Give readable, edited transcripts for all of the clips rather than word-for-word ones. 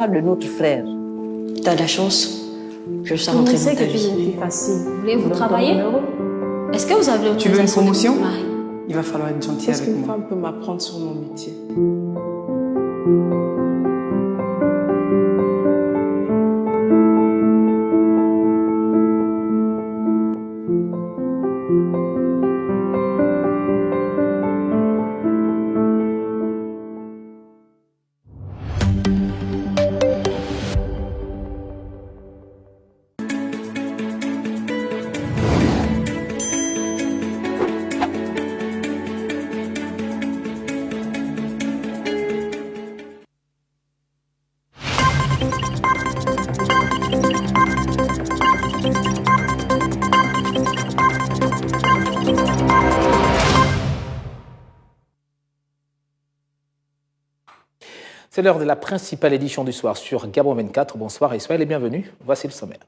de notre frère. T'as de la chance. Je sais Je rentrer sais dans ta que tu vie. es une fille facile. Voulez-vous Donc, travailler? ton numéro, Est-ce que vous avez Tu veux une l'autorisation de promotion? votre mari? Il va falloir être gentil qu'est-ce avec qu'une moi. femme peut m'apprendre sur mon métier? C'est l'heure de la principale édition du soir sur Gabon 24. Bonsoir et soyez les bienvenus. Voici le sommaire.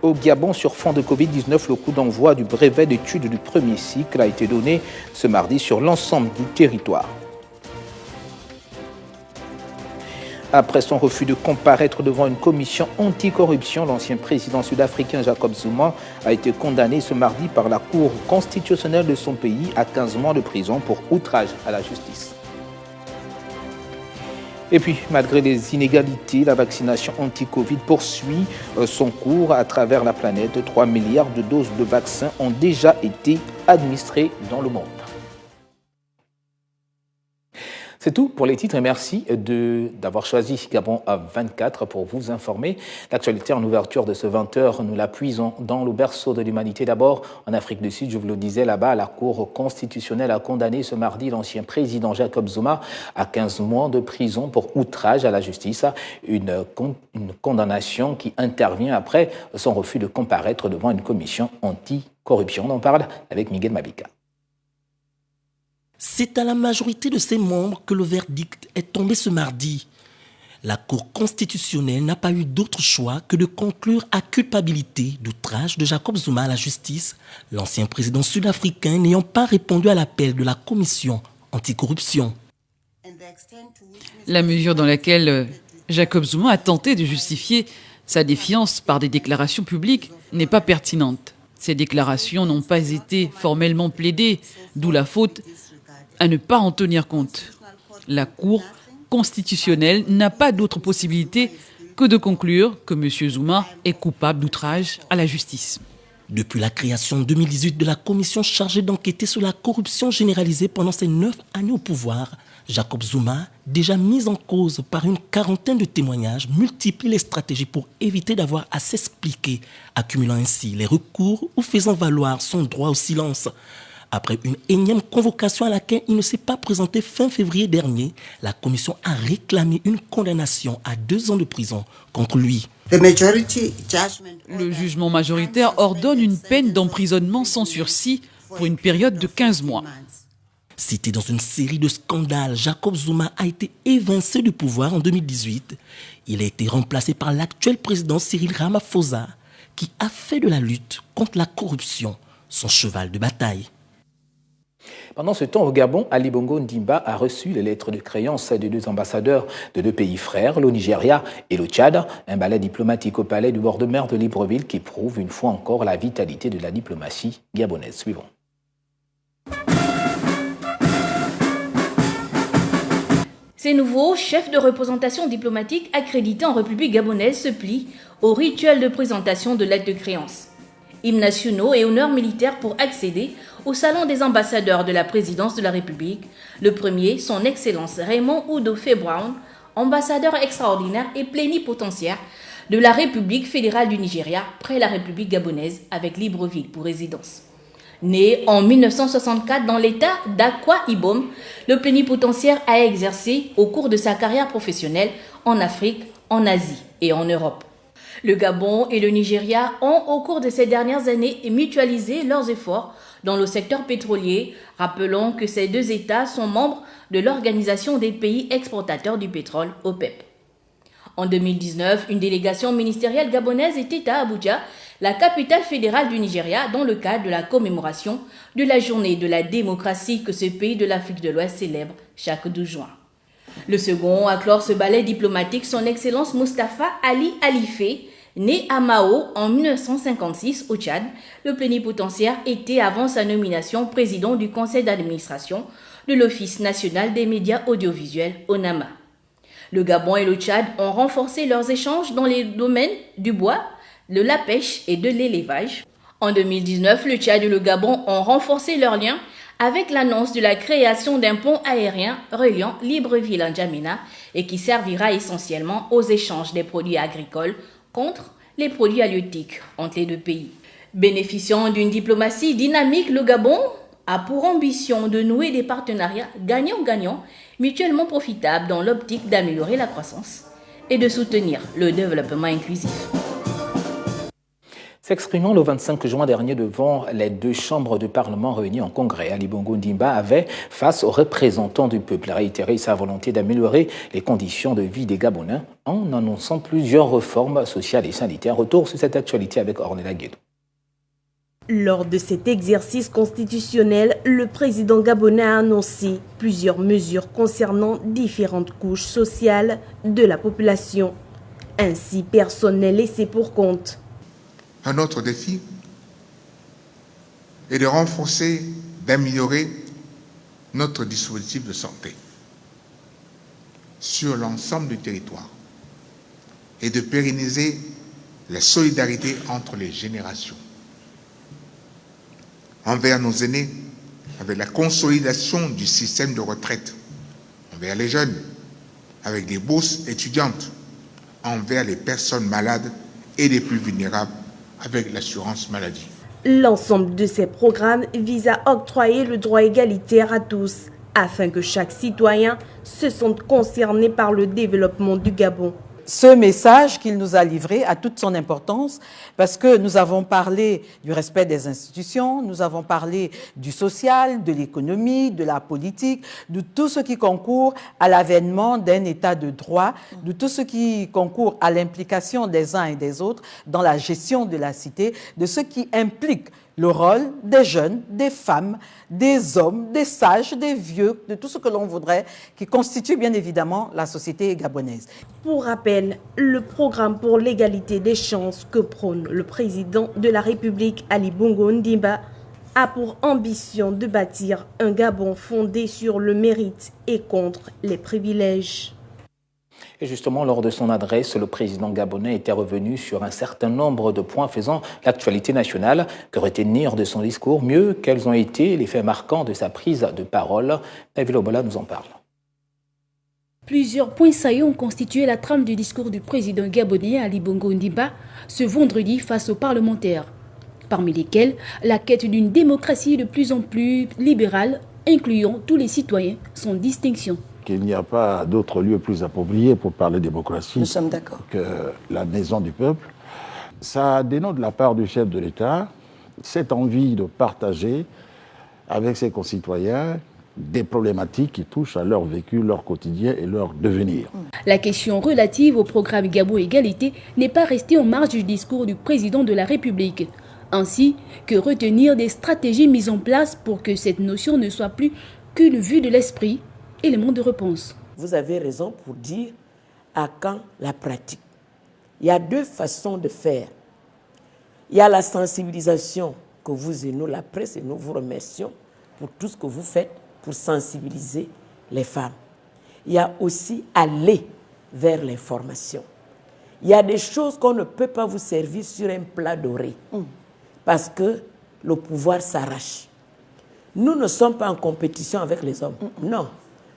Au Gabon, sur fond de Covid-19, le coup d'envoi du brevet d'études du premier cycle a été donné ce mardi sur l'ensemble du territoire. Après son refus de comparaître devant une commission anticorruption, l'ancien président sud-africain Jacob Zuma a été condamné ce mardi par la Cour constitutionnelle de son pays à 15 mois de prison pour outrage à la justice. Et puis, malgré les inégalités, la vaccination anti-Covid poursuit son cours à travers la planète. 3 milliards de doses de vaccins ont déjà été administrées dans le monde. C'est tout pour les titres et merci d'avoir choisi Gabon à 24 pour vous informer. L'actualité en ouverture de ce 20h, nous la puisons dans le berceau de l'humanité. D'abord, en Afrique du Sud, je vous le disais là-bas, la Cour constitutionnelle a condamné ce mardi l'ancien président Jacob Zuma à 15 mois de prison pour outrage à la justice. Une condamnation qui intervient après son refus de comparaître devant une commission anti-corruption. On en parle avec Miguel Mabika. C'est à la majorité de ses membres que le verdict est tombé ce mardi. La Cour constitutionnelle n'a pas eu d'autre choix que de conclure à culpabilité d'outrage de Jacob Zuma à la justice, l'ancien président sud-africain n'ayant pas répondu à l'appel de la commission anticorruption. La mesure dans laquelle Jacob Zuma a tenté de justifier sa défiance par des déclarations publiques n'est pas pertinente. Ces déclarations n'ont pas été formellement plaidées, d'où la faute à ne pas en tenir compte. La Cour constitutionnelle n'a pas d'autre possibilité que de conclure que M. Zuma est coupable d'outrage à la justice. Depuis la création en 2018 de la commission chargée d'enquêter sur la corruption généralisée pendant ses 9 années au pouvoir, Jacob Zuma, déjà mis en cause par une quarantaine de témoignages, multiplie les stratégies pour éviter d'avoir à s'expliquer, accumulant ainsi les recours ou faisant valoir son droit au silence. Après une énième convocation à laquelle il ne s'est pas présenté fin février dernier, la commission a réclamé une condamnation à 2 ans de prison contre lui. Le jugement majoritaire ordonne une peine d'emprisonnement sans sursis pour une période de 15 mois. Cité dans une série de scandales, Jacob Zuma a été évincé du pouvoir en 2018. Il a été remplacé par l'actuel président Cyril Ramaphosa, qui a fait de la lutte contre la corruption son cheval de bataille. Pendant ce temps, au Gabon, Ali Bongo Ndimba a reçu les lettres de créance des 2 ambassadeurs de 2 pays frères, le Nigeria et le Tchad, un ballet diplomatique au palais du bord de mer de Libreville qui prouve une fois encore la vitalité de la diplomatie gabonaise. Suivons. Ces nouveaux chefs de représentation diplomatique accrédités en République gabonaise se plient au rituel de présentation de lettres de créance. Hymnes nationaux et honneurs militaires pour accéder au salon des ambassadeurs de la présidence de la République. Le premier, son Excellence Raymond Oudofé Brown, ambassadeur extraordinaire et plénipotentiaire de la République fédérale du Nigeria près la République gabonaise avec Libreville pour résidence. Né en 1964 dans l'état d'Akwa Ibom, le plénipotentiaire a exercé au cours de sa carrière professionnelle en Afrique, en Asie et en Europe. Le Gabon et le Nigeria ont, au cours de ces dernières années, mutualisé leurs efforts dans le secteur pétrolier. Rappelons que ces 2 États sont membres de l'Organisation des pays exportateurs du pétrole, OPEP. En 2019, une délégation ministérielle gabonaise était à Abuja, la capitale fédérale du Nigeria, dans le cadre de la commémoration de la journée de la démocratie que ce pays de l'Afrique de l'Ouest célèbre chaque 12 juin. Le second à clore ce ballet diplomatique, son Excellence Mustapha Ali Alifé, né à Mao en 1956 au Tchad. Le plénipotentiaire était avant sa nomination président du conseil d'administration de l'Office national des médias audiovisuels, ONAMA. Le Gabon et le Tchad ont renforcé leurs échanges dans les domaines du bois, de la pêche et de l'élevage. En 2019, le Tchad et le Gabon ont renforcé leurs liens avec l'annonce de la création d'un pont aérien reliant Libreville à N'Djamena et qui servira essentiellement aux échanges des produits agricoles contre les produits halieutiques entre les deux pays. Bénéficiant d'une diplomatie dynamique, le Gabon a pour ambition de nouer des partenariats gagnant-gagnant, mutuellement profitables dans l'optique d'améliorer la croissance et de soutenir le développement inclusif. S'exprimant le 25 juin dernier devant les deux chambres de parlement réunies en congrès, Ali Bongo Ndimba avait, face aux représentants du peuple, réitéré sa volonté d'améliorer les conditions de vie des Gabonais en annonçant plusieurs réformes sociales et sanitaires. Retour sur cette actualité avec Ornella Guédou. Lors de cet exercice constitutionnel, le président gabonais a annoncé plusieurs mesures concernant différentes couches sociales de la population. Ainsi, personne n'est laissé pour compte. Un autre défi est de renforcer, d'améliorer notre dispositif de santé sur l'ensemble du territoire et de pérenniser la solidarité entre les générations envers nos aînés, avec la consolidation du système de retraite, envers les jeunes, avec des bourses étudiantes, envers les personnes malades et les plus vulnérables, avec l'assurance maladie. L'ensemble de ces programmes vise à octroyer le droit égalitaire à tous, afin que chaque citoyen se sente concerné par le développement du Gabon. Ce message qu'il nous a livré a toute son importance parce que nous avons parlé du respect des institutions, nous avons parlé du social, de l'économie, de la politique, de tout ce qui concourt à l'avènement d'un état de droit, de tout ce qui concourt à l'implication des uns et des autres dans la gestion de la cité, de ce qui implique le rôle des jeunes, des femmes, des hommes, des sages, des vieux, de tout ce que l'on voudrait, qui constitue bien évidemment la société gabonaise. Pour rappel, le programme pour l'égalité des chances que prône le président de la République, Ali Bongo Ndimba, a pour ambition de bâtir un Gabon fondé sur le mérite et contre les privilèges. Et justement, lors de son adresse, le président gabonais était revenu sur un certain nombre de points faisant l'actualité nationale. Que retenir de son discours? Mieux, quels ont été les faits marquants de sa prise de parole? David Obola nous en parle. Plusieurs points saillants ont constitué la trame du discours du président gabonais Ali Bongo Ndimba ce vendredi face aux parlementaires, parmi lesquels la quête d'une démocratie de plus en plus libérale, incluant tous les citoyens sans distinction. Qu'il n'y a pas d'autre lieu plus approprié pour parler démocratie Nous sommes d'accord. Que la maison du peuple. Ça dénote de la part du chef de l'État cette envie de partager avec ses concitoyens des problématiques qui touchent à leur vécu, leur quotidien et leur devenir. La question relative au programme Gabon Égalité n'est pas restée en marge du discours du président de la République, ainsi que retenir des stratégies mises en place pour que cette notion ne soit plus qu'une vue de l'esprit, élément de réponse. Vous avez raison pour dire à quand la pratique. Il y a deux façons de faire. Il y a la sensibilisation que vous et nous, la presse, et nous vous remercions pour tout ce que vous faites pour sensibiliser les femmes. Il y a aussi aller vers l'information. Il y a des choses qu'on ne peut pas vous servir sur un plat doré parce que le pouvoir s'arrache. Nous ne sommes pas en compétition avec les hommes. Non.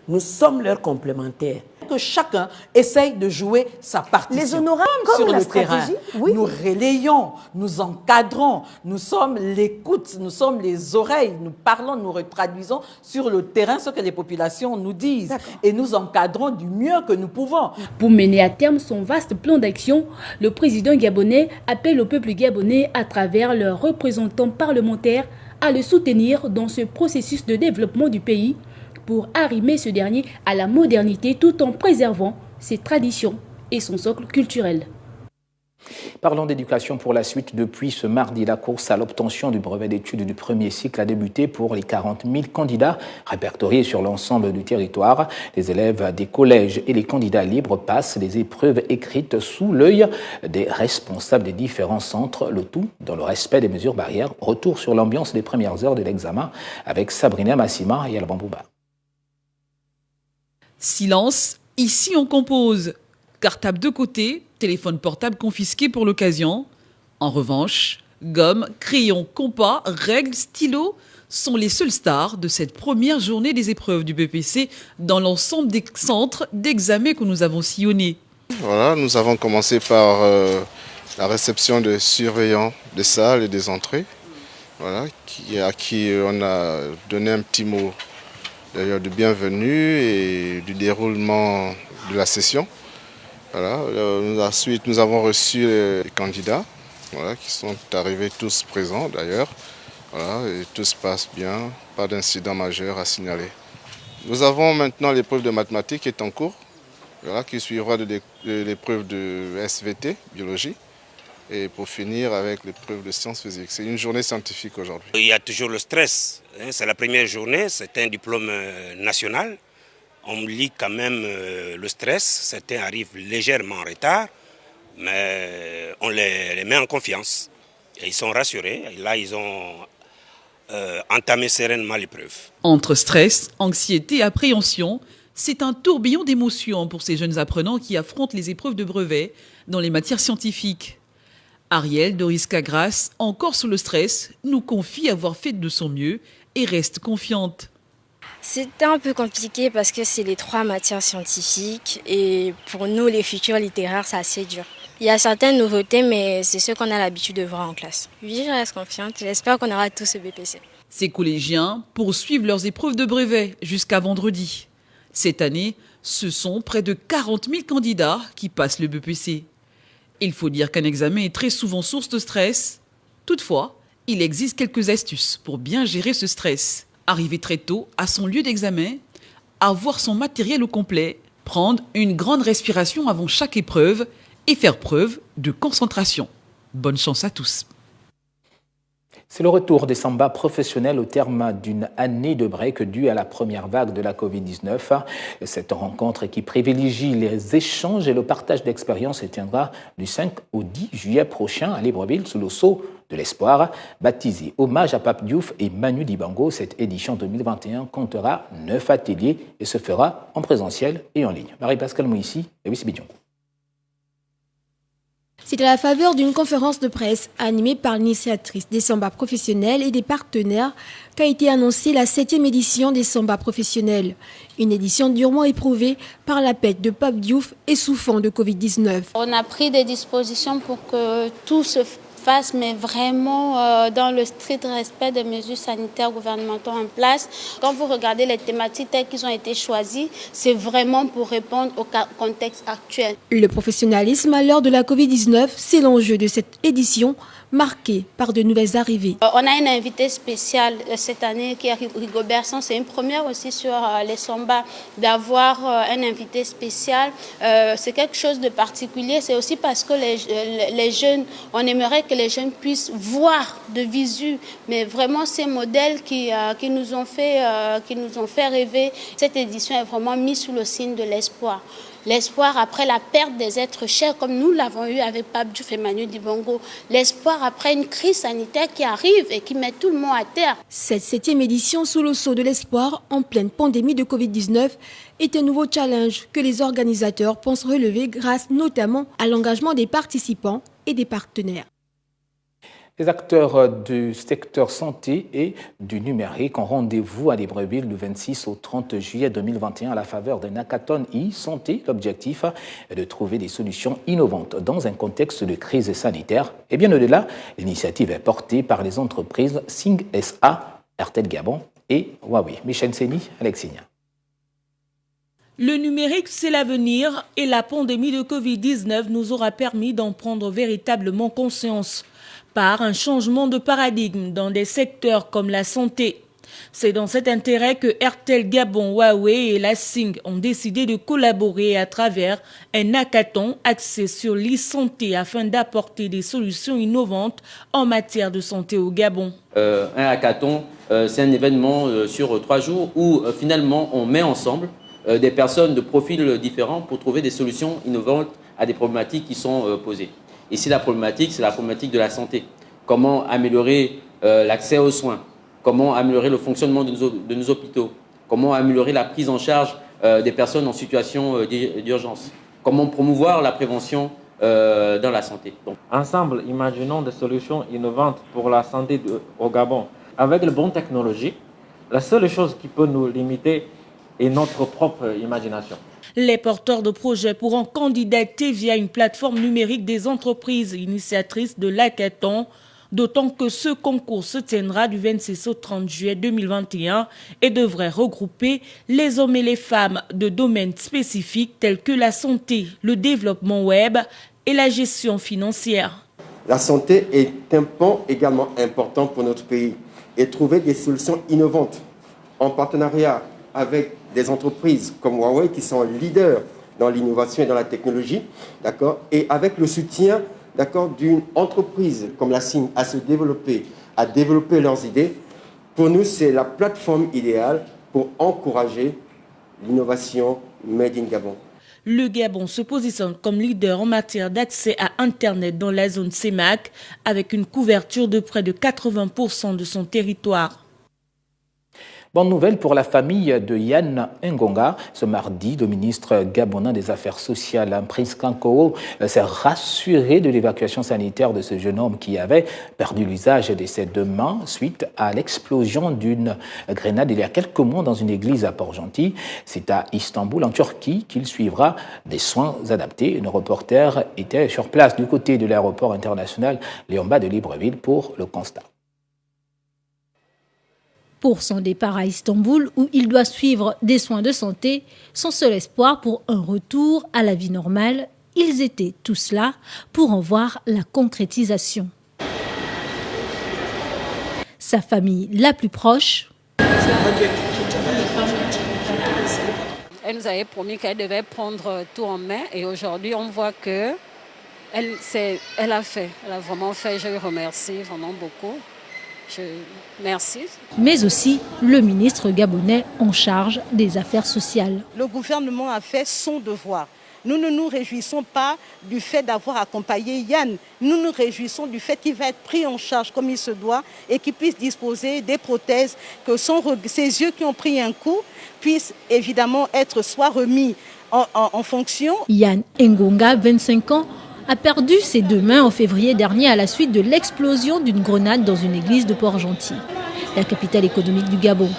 Nous sommes leurs complémentaires. Que chacun essaye de jouer sa partition. Les honorables, comme sur la le terrain. oui. Nous relayons, nous encadrons, nous sommes l'écoute, nous sommes les oreilles, nous parlons, nous retraduisons sur le terrain ce que les populations nous disent. Et nous encadrons du mieux que nous pouvons. Pour mener à terme son vaste plan d'action, le président gabonais appelle au peuple gabonais à travers leurs représentants parlementaires à le soutenir dans ce processus de développement du pays pour arrimer ce dernier à la modernité tout en préservant ses traditions et son socle culturel. Parlons d'éducation pour la suite. Depuis ce mardi, la course à l'obtention du brevet d'études du premier cycle a débuté pour les 40 000 candidats répertoriés sur l'ensemble du territoire. Les élèves des collèges et les candidats libres passent les épreuves écrites sous l'œil des responsables des différents centres, le tout dans le respect des mesures barrières. Retour sur l'ambiance des premières heures de l'examen avec Sabrina Massima et Alban Bouba. Silence, ici on compose. Cartable de côté, téléphone portable confisqué pour l'occasion. En revanche, gomme, crayon, compas, règles, stylos sont les seules stars de cette première journée des épreuves du BPC dans l'ensemble des centres d'examen que nous avons sillonnés. Voilà, nous avons commencé par la réception des surveillants des salles et des entrées, voilà, à qui on a donné un petit mot d'ailleurs de bienvenue et du déroulement de la session. Voilà, ensuite, nous avons reçu les candidats, voilà, qui sont arrivés tous présents d'ailleurs. Voilà, et tout se passe bien, pas d'incident majeur à signaler. Nous avons maintenant l'épreuve de mathématiques qui est en cours, voilà, qui suivra de l'épreuve de SVT, biologie, et pour finir avec l'épreuve de sciences physiques. C'est une journée scientifique aujourd'hui. Il y a toujours le stress, c'est la première journée, c'est un diplôme national. On lit quand même le stress, certains arrivent légèrement en retard, mais on les met en confiance. Et ils sont rassurés, et là ils ont entamé sereinement l'épreuve. Entre stress, anxiété et appréhension, c'est un tourbillon d'émotions pour ces jeunes apprenants qui affrontent les épreuves de brevet dans les matières scientifiques. Ariel Doris Cagras, encore sous le stress, nous confie avoir fait de son mieux et reste confiante. C'était un peu compliqué parce que c'est les 3 matières scientifiques et pour nous, les futurs littéraires, c'est assez dur. Il y a certaines nouveautés, mais c'est ce qu'on a l'habitude de voir en classe. Oui, je reste confiante. J'espère qu'on aura tous ce BPC. Ces collégiens poursuivent leurs épreuves de brevet jusqu'à vendredi. Cette année, ce sont près de 40 000 candidats qui passent le BPC. Il faut dire qu'un examen est très souvent source de stress. Toutefois, il existe quelques astuces pour bien gérer ce stress. Arriver très tôt à son lieu d'examen, avoir son matériel au complet, prendre une grande respiration avant chaque épreuve et faire preuve de concentration. Bonne chance à tous. C'est le retour des samba professionnels au terme d'une année de break due à la première vague de la Covid-19. Cette rencontre qui privilégie les échanges et le partage d'expériences se tiendra du 5 au 10 juillet prochain à Libreville sous le sceau de l'espoir. Baptisé Hommage à Pape Diouf et Manu Dibango, cette édition 2021 comptera 9 ateliers et se fera en présentiel et en ligne. Marie-Pascale Moïsi et Wissi Bidjon. C'est à la faveur d'une conférence de presse animée par l'initiatrice des samba professionnels et des partenaires qu'a été annoncée la 7e édition des samba professionnels. Une édition durement éprouvée par la pète de Pape Diouf et souffrant de Covid-19. On a pris des dispositions pour que tout se fasse, mais vraiment dans le strict respect des mesures sanitaires gouvernementales en place. Quand vous regardez les thématiques telles qu'elles ont été choisies, c'est vraiment pour répondre au contexte actuel. Le professionnalisme à l'heure de la Covid-19, c'est l'enjeu de cette édition, marquée par de nouvelles arrivées. On a une invitée spéciale cette année qui est Rigobert Song. C'est une première aussi sur les samba d'avoir un invité spécial. C'est quelque chose de particulier. C'est aussi parce que les jeunes, on aimerait que les jeunes puissent voir de visu, mais vraiment ces modèles qui nous ont fait rêver. Cette édition est vraiment mise sous le signe de l'espoir. L'espoir après la perte des êtres chers, comme nous l'avons eu avec Pape Diouf et Manu Dibango. L'espoir après une crise sanitaire qui arrive et qui met tout le monde à terre. Cette 7e édition sous le sceau de l'espoir, en pleine pandémie de Covid-19, est un nouveau challenge que les organisateurs pensent relever grâce notamment à l'engagement des participants et des partenaires. Les acteurs du secteur santé et du numérique ont rendez-vous à Libreville du 26 au 30 juillet 2021 à la faveur d'un hackathon e-santé. L'objectif est de trouver des solutions innovantes dans un contexte de crise sanitaire. Et bien au-delà, l'initiative est portée par les entreprises Sing SA, RTL Gabon et Huawei. Michel Seni, Alexigna. Le numérique, c'est l'avenir et la pandémie de Covid-19 nous aura permis d'en prendre véritablement conscience par un changement de paradigme dans des secteurs comme la santé. C'est dans cet intérêt que Airtel Gabon, Huawei et la SING ont décidé de collaborer à travers un hackathon axé sur l'e-santé afin d'apporter des solutions innovantes en matière de santé au Gabon. Un hackathon, c'est un événement sur 3 jours où finalement on met ensemble des personnes de profils différents pour trouver des solutions innovantes à des problématiques qui sont posées. Ici, la problématique, c'est la problématique de la santé. Comment améliorer l'accès aux soins? Comment améliorer le fonctionnement de nos hôpitaux? Comment améliorer la prise en charge des personnes en situation d'urgence? Comment promouvoir la prévention dans la santé? Donc, ensemble, imaginons des solutions innovantes pour la santé au Gabon. Avec les bonnes technologies, la seule chose qui peut nous limiter est notre propre imagination. Les porteurs de projets pourront candidater via une plateforme numérique des entreprises initiatrices de l'hackathon, d'autant que ce concours se tiendra du 26 au 30 juillet 2021 et devrait regrouper les hommes et les femmes de domaines spécifiques tels que la santé, le développement web et la gestion financière. La santé est un pan également important pour notre pays et trouver des solutions innovantes en partenariat avec des entreprises comme Huawei qui sont leaders dans l'innovation et dans la technologie, d'accord, et avec le soutien, d'accord, d'une entreprise comme la SING à se développer, à développer leurs idées. Pour nous, c'est la plateforme idéale pour encourager l'innovation Made in Gabon. Le Gabon se positionne comme leader en matière d'accès à Internet dans la zone CEMAC avec une couverture de près de 80% de son territoire. Bonne nouvelle pour la famille de Yann Ngonga. Ce mardi, le ministre gabonais des Affaires sociales, Prince Kanko, s'est rassuré de l'évacuation sanitaire de ce jeune homme qui avait perdu l'usage de ses 2 mains suite à l'explosion d'une grenade il y a quelques mois dans une église à Port-Gentil. C'est à Istanbul, en Turquie, qu'il suivra des soins adaptés. Nos reporters étaient sur place du côté de l'aéroport international Léon-Bas de Libreville pour le constat. Pour son départ à Istanbul, où il doit suivre des soins de santé, son seul espoir pour un retour à la vie normale, ils étaient tous là pour en voir la concrétisation. Sa famille la plus proche. Elle nous avait promis qu'elle devait prendre tout en main et aujourd'hui on voit que elle a fait, elle a vraiment fait. Je lui remercie vraiment beaucoup. Merci. Mais aussi le ministre gabonais en charge des affaires sociales. Le gouvernement a fait son devoir. Nous ne nous réjouissons pas du fait d'avoir accompagné Yann. Nous nous réjouissons du fait qu'il va être pris en charge comme il se doit et qu'il puisse disposer des prothèses, que ses yeux qui ont pris un coup puissent évidemment être soit remis en fonction. Yann Ngonga, 25 ans, a perdu ses 2 mains en février dernier à la suite de l'explosion d'une grenade dans une église de Port-Gentil, la capitale économique du Gabon.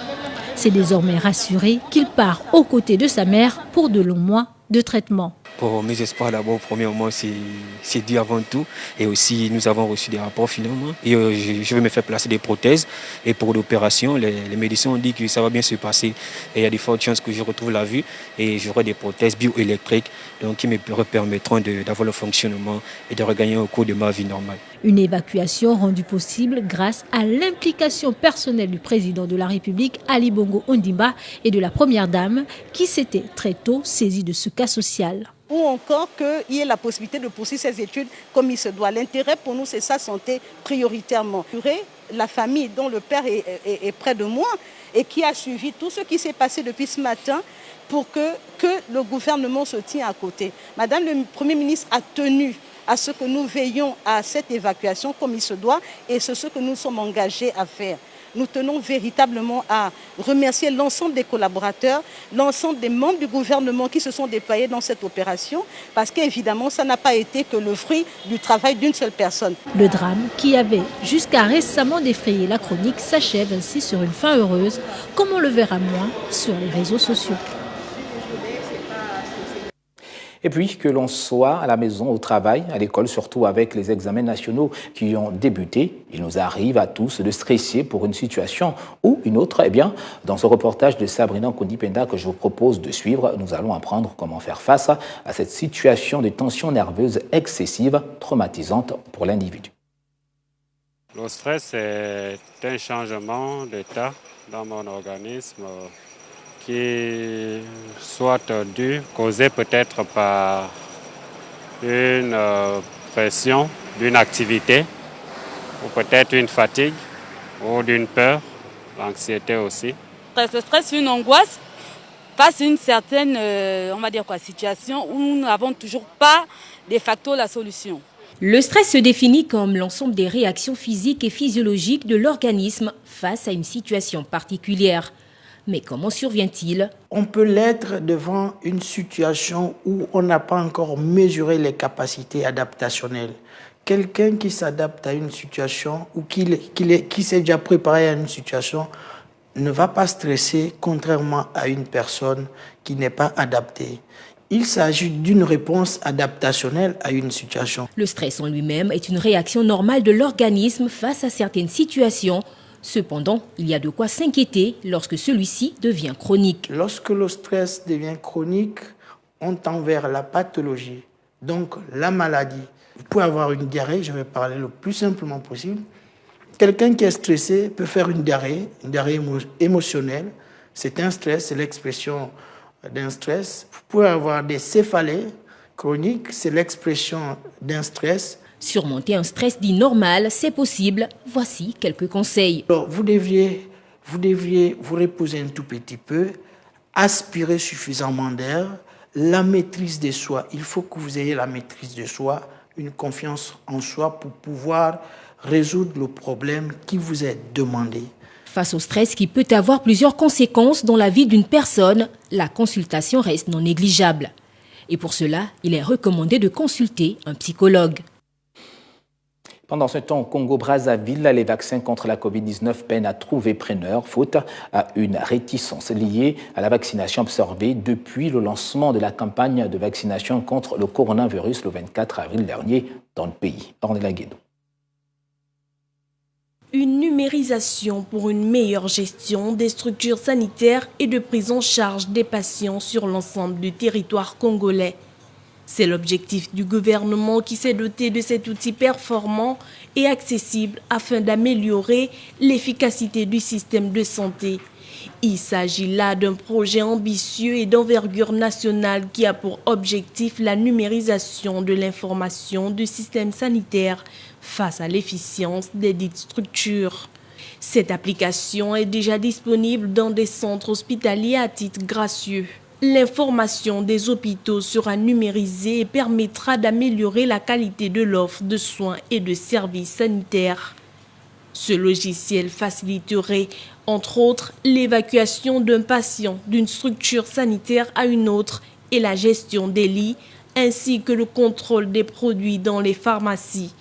C'est désormais rassuré qu'il part aux côtés de sa mère pour de longs mois de traitement. Pour mes espoirs d'abord, premièrement, c'est Dieu avant tout. Et aussi, nous avons reçu des rapports finalement. Et je vais me faire placer des prothèses. Et pour l'opération, les médecins ont dit que ça va bien se passer. Et il y a de fortes chances que je retrouve la vue. Et j'aurai des prothèses bioélectriques donc, qui me permettront d'avoir le fonctionnement et de regagner au cours de ma vie normale. Une évacuation rendue possible grâce à l'implication personnelle du président de la République, Ali Bongo Ondimba, et de la première dame, qui s'était très tôt saisie de ce cas social. Ou encore qu'il y ait la possibilité de poursuivre ses études comme il se doit. L'intérêt pour nous, c'est sa santé prioritairement. La famille dont le père est près de moi et qui a suivi tout ce qui s'est passé depuis ce matin pour que le gouvernement se tienne à côté. Madame le Premier ministre a tenu à ce que nous veillions à cette évacuation comme il se doit et c'est ce que nous sommes engagés à faire. Nous tenons véritablement à remercier l'ensemble des collaborateurs, l'ensemble des membres du gouvernement qui se sont déployés dans cette opération, parce qu'évidemment, ça n'a pas été que le fruit du travail d'une seule personne. Le drame, qui avait jusqu'à récemment défrayé la chronique, s'achève ainsi sur une fin heureuse, comme on le verra moins sur les réseaux sociaux. Et puis que l'on soit à la maison, au travail, à l'école, surtout avec les examens nationaux qui ont débuté, il nous arrive à tous de stresser pour une situation ou une autre. Eh bien, dans ce reportage de Sabrina Kondipenda que je vous propose de suivre, nous allons apprendre comment faire face à cette situation de tension nerveuse excessive, traumatisante pour l'individu. Le stress est un changement d'état dans mon organisme qui soit dû, causé peut-être par une pression d'une activité ou peut-être une fatigue ou d'une peur, l'anxiété aussi. Le stress, c'est une angoisse face à une certaine situation où nous n'avons toujours pas de facto la solution. Le stress se définit comme l'ensemble des réactions physiques et physiologiques de l'organisme face à une situation particulière. Mais comment survient-il? On peut l'être devant une situation où on n'a pas encore mesuré les capacités adaptationnelles. Quelqu'un qui s'adapte à une situation ou qui s'est déjà préparé à une situation ne va pas stresser, contrairement à une personne qui n'est pas adaptée. Il s'agit d'une réponse adaptationnelle à une situation. Le stress en lui-même est une réaction normale de l'organisme face à certaines situations. Cependant, il y a de quoi s'inquiéter lorsque celui-ci devient chronique. Lorsque le stress devient chronique, on tend vers la pathologie, donc la maladie. Vous pouvez avoir une diarrhée, je vais parler le plus simplement possible. Quelqu'un qui est stressé peut faire une diarrhée émotionnelle. C'est un stress, c'est l'expression d'un stress. Vous pouvez avoir des céphalées chroniques, c'est l'expression d'un stress. Surmonter un stress dit normal, c'est possible. Voici quelques conseils. Alors, vous devriez vous reposer un tout petit peu, aspirer suffisamment d'air, la maîtrise de soi. Il faut que vous ayez la maîtrise de soi, une confiance en soi pour pouvoir résoudre le problème qui vous est demandé. Face au stress qui peut avoir plusieurs conséquences dans la vie d'une personne, la consultation reste non négligeable. Et pour cela, il est recommandé de consulter un psychologue. Pendant ce temps, au Congo-Brazzaville, les vaccins contre la Covid-19 peinent à trouver preneur, faute à une réticence liée à la vaccination observée depuis le lancement de la campagne de vaccination contre le coronavirus le 24 avril dernier dans le pays. Ornella Guédou. Une numérisation pour une meilleure gestion des structures sanitaires et de prise en charge des patients sur l'ensemble du territoire congolais. C'est l'objectif du gouvernement qui s'est doté de cet outil performant et accessible afin d'améliorer l'efficacité du système de santé. Il s'agit là d'un projet ambitieux et d'envergure nationale qui a pour objectif la numérisation de l'information du système sanitaire face à l'efficience des dites structures. Cette application est déjà disponible dans des centres hospitaliers à titre gracieux. L'information des hôpitaux sera numérisée et permettra d'améliorer la qualité de l'offre de soins et de services sanitaires. Ce logiciel faciliterait, entre autres, l'évacuation d'un patient d'une structure sanitaire à une autre et la gestion des lits, ainsi que le contrôle des produits dans les pharmacies.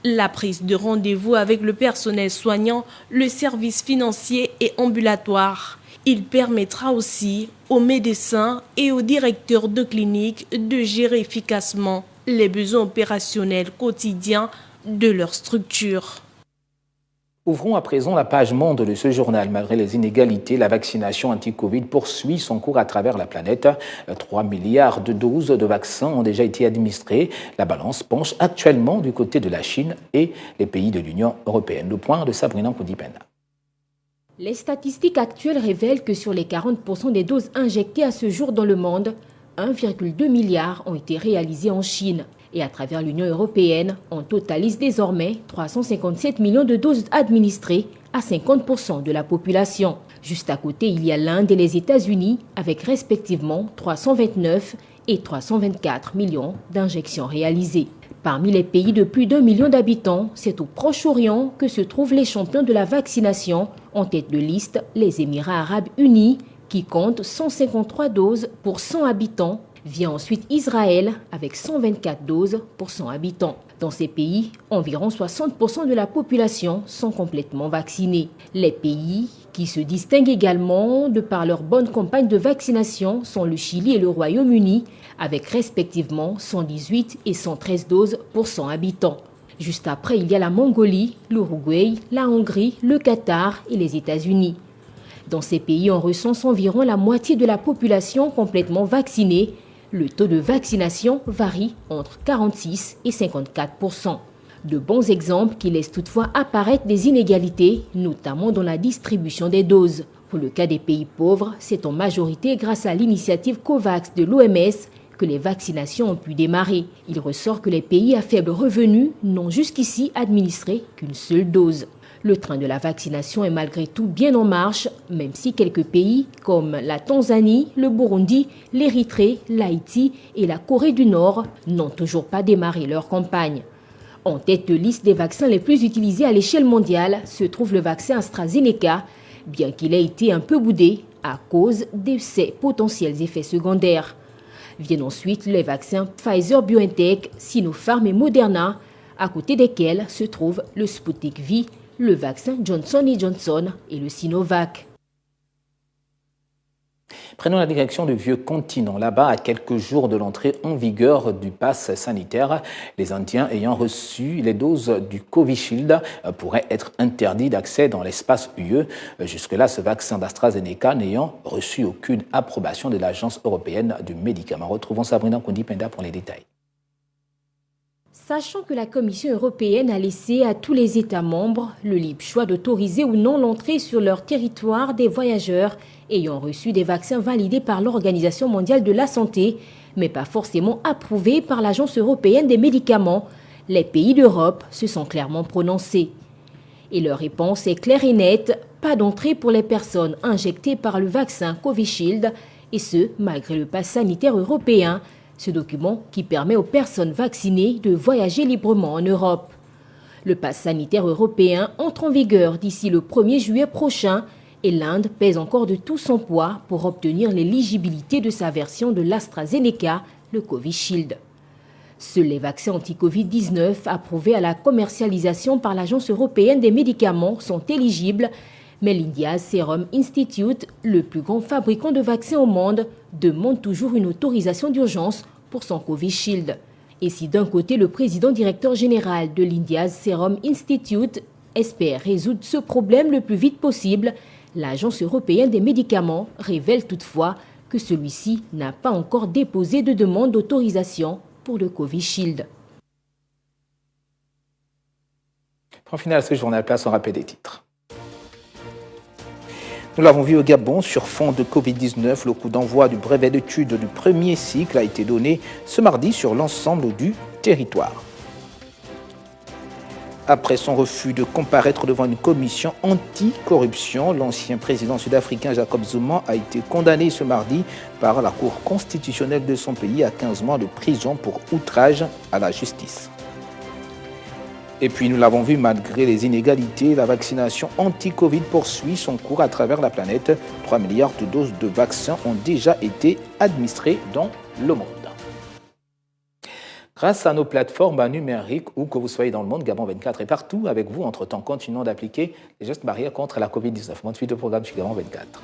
La prise de rendez-vous avec le personnel soignant, le service financier et ambulatoire. Il permettra aussi aux médecins et aux directeurs de clinique de gérer efficacement les besoins opérationnels quotidiens de leur structure. Ouvrons à présent la page monde de ce journal. Malgré les inégalités, la vaccination anti-Covid poursuit son cours à travers la planète. 3 milliards de doses de vaccins ont déjà été administrées. La balance penche actuellement du côté de la Chine et les pays de l'Union européenne. Le point de Sabrina Koudipenda. Les statistiques actuelles révèlent que sur les 40% des doses injectées à ce jour dans le monde, 1,2 milliard ont été réalisées en Chine. Et à travers l'Union européenne, on totalise désormais 357 millions de doses administrées à 50% de la population. Juste à côté, il y a l'Inde et les États-Unis avec respectivement 329 et 324 millions d'injections réalisées. Parmi les pays de plus d'1 million d'habitants, c'est au Proche-Orient que se trouvent les champions de la vaccination. En tête de liste, les Émirats arabes unis, qui comptent 153 doses pour 100 habitants. Vient ensuite Israël, avec 124 doses pour 100 habitants. Dans ces pays, environ 60% de la population sont complètement vaccinés. Les pays qui se distinguent également de par leur bonne campagne de vaccination sont le Chili et le Royaume-Uni, avec respectivement 118 et 113 doses pour 100 habitants. Juste après, il y a la Mongolie, l'Uruguay, la Hongrie, le Qatar et les États-Unis. Dans ces pays, on recense environ la moitié de la population complètement vaccinée. Le taux de vaccination varie entre 46 et 54%. De bons exemples qui laissent toutefois apparaître des inégalités, notamment dans la distribution des doses. Pour le cas des pays pauvres, c'est en majorité grâce à l'initiative COVAX de l'OMS que les vaccinations ont pu démarrer. Il ressort que les pays à faible revenu n'ont jusqu'ici administré qu'une seule dose. Le train de la vaccination est malgré tout bien en marche, même si quelques pays comme la Tanzanie, le Burundi, l'Érythrée, l'Haïti et la Corée du Nord n'ont toujours pas démarré leur campagne. En tête de liste des vaccins les plus utilisés à l'échelle mondiale se trouve le vaccin AstraZeneca, bien qu'il ait été un peu boudé à cause de ses potentiels effets secondaires. Viennent ensuite les vaccins Pfizer-BioNTech, Sinopharm et Moderna, à côté desquels se trouvent le Sputnik V, le vaccin Johnson & Johnson et le Sinovac. Prenons la direction du vieux continent. Là-bas, à quelques jours de l'entrée en vigueur du pass sanitaire, les Indiens ayant reçu les doses du Covishield pourraient être interdits d'accès dans l'espace UE. Jusque-là, ce vaccin d'AstraZeneca n'ayant reçu aucune approbation de l'Agence européenne du médicament. Retrouvons Sabrina Kondi-Penda pour les détails. Sachant que la Commission européenne a laissé à tous les États membres le libre choix d'autoriser ou non l'entrée sur leur territoire des voyageurs ayant reçu des vaccins validés par l'Organisation mondiale de la santé, mais pas forcément approuvés par l'Agence européenne des médicaments, les pays d'Europe se sont clairement prononcés. Et leur réponse est claire et nette, pas d'entrée pour les personnes injectées par le vaccin Covishield, et ce, malgré le pass sanitaire européen, ce document qui permet aux personnes vaccinées de voyager librement en Europe. Le pass sanitaire européen entre en vigueur d'ici le 1er juillet prochain et l'Inde pèse encore de tout son poids pour obtenir l'éligibilité de sa version de l'AstraZeneca, le Covishield. Seuls les vaccins anti-Covid-19 approuvés à la commercialisation par l'Agence européenne des médicaments sont éligibles, mais l'India Serum Institute, le plus grand fabricant de vaccins au monde, demande toujours une autorisation d'urgence pour son Covishield. Et si d'un côté le président directeur général de l'India Serum Institute espère résoudre ce problème le plus vite possible, l'Agence européenne des médicaments révèle toutefois que celui-ci n'a pas encore déposé de demande d'autorisation pour le Covishield. Pour finir ce journal, place au rappel des titres. Nous l'avons vu au Gabon, sur fond de Covid-19, le coup d'envoi du brevet d'études du premier cycle a été donné ce mardi sur l'ensemble du territoire. Après son refus de comparaître devant une commission anti-corruption, l'ancien président sud-africain Jacob Zuma a été condamné ce mardi par la Cour constitutionnelle de son pays à 15 mois de prison pour outrage à la justice. Et puis nous l'avons vu, malgré les inégalités, la vaccination anti-Covid poursuit son cours à travers la planète. 3 milliards de doses de vaccins ont déjà été administrées dans le monde. Grâce à nos plateformes numériques, où que vous soyez dans le monde, Gabon 24 est partout avec vous. Entre-temps, continuons d'appliquer les gestes barrières contre la Covid-19. Bonne suite de programme sur Gabon 24.